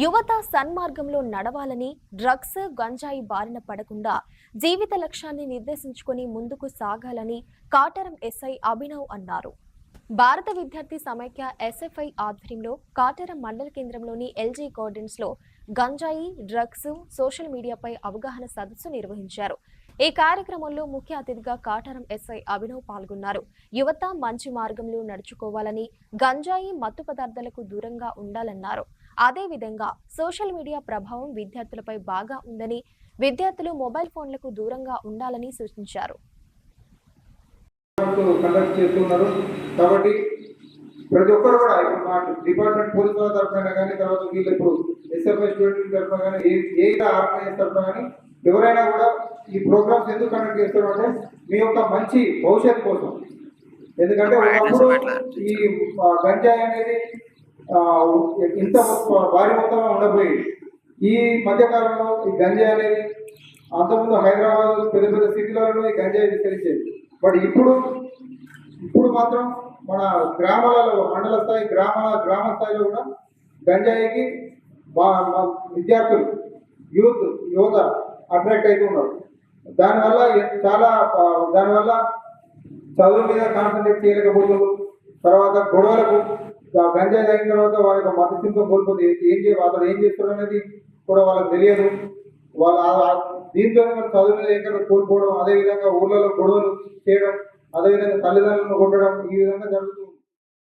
యువత సన్మార్గంలో నడవాలని, డ్రగ్స్, గంజాయి బారిన పడకుండా జీవిత లక్ష్యాన్ని నిర్దేశించుకొని ముందుకు సాగాలని కాటరం ఎస్ఐ అభినవ్ అన్నారు. భారత విద్యార్థి సమైక్య ఎస్ఎఫ్ఐ ఆధ్వర్యంలో కాటరం మండల కేంద్రంలోని ఎల్జీ గార్డెన్స్ లో గంజాయి, డ్రగ్స్, సోషల్ మీడియాపై అవగాహన సదస్సు నిర్వహించారు. ఈ కార్యక్రమంలో ముఖ్య అతిథిగా కాటరం ఎస్ఐ అభినవ్ పాల్గొన్నారు. యువత మంచి మార్గంలో నడుచుకోవాలని, గంజాయి, మత్తు పదార్థాలకు దూరంగా ఉండాలన్నారు. అదేవిధంగా సోషల్ మీడియా ప్రభావం విద్యార్థులపై బాగా ఉందని, విద్యార్థులు మొబైల్ ఫోన్లకు దూరంగా ఉండాలని సూచించారు. కాబట్టి ప్రతి ఒక్కరు కూడా ఇప్పుడు మా డిపార్ట్మెంట్ పోలీస్ వాళ్ళ తరఫున కానీ, తర్వాత వీళ్ళు ఇప్పుడు ఎస్ఎఫ్ఐ స్టూడెంట్ తరఫున కానీ, ఏ ఆర్గనైజ్ తరఫున కానీ ఎవరైనా కూడా ఈ ప్రోగ్రామ్స్ ఎందుకు కండక్ట్ చేస్తారు అంటే మీ యొక్క మంచి భవిష్యత్తు కోసం. ఎందుకంటే ఒకప్పుడు ఈ గంజాయి అనేది ఇంత భారీ మొత్తంలో ఉండబోయేది. ఈ మధ్యకాలంలో ఈ గంజాయి అనేది అంతకుముందు హైదరాబాద్ పెద్ద పెద్ద సిటీలలో ఈ గంజాయి విస్తరించేది. బట్ ఇప్పుడు మాత్రం మన గ్రామాలలో, మండల స్థాయి, గ్రామ స్థాయిలో కూడా గంజాయికి విద్యార్థులు, యువత అట్రాక్ట్ అవుతూ ఉన్నారు. దానివల్ల చదువు మీద కాన్సన్ట్రేట్ చేయలేకపోతున్నారు. తర్వాత గొడవలకు, గంజాయి తాగిన తర్వాత వాళ్ళ యొక్క మతస్థితితో కోల్పోతే అతను ఏం చేస్తాడు అనేది కూడా వాళ్ళకి తెలియదు. దీంతోనే వాళ్ళ చదువు మీద ఎక్కడ కోల్పోవడం, అదేవిధంగా ఊళ్ళలో గొడవలు చేయడం, అదేవిధంగా తల్లిదండ్రులను కొట్టడం, ఈ విధంగా జరుగుతుంది.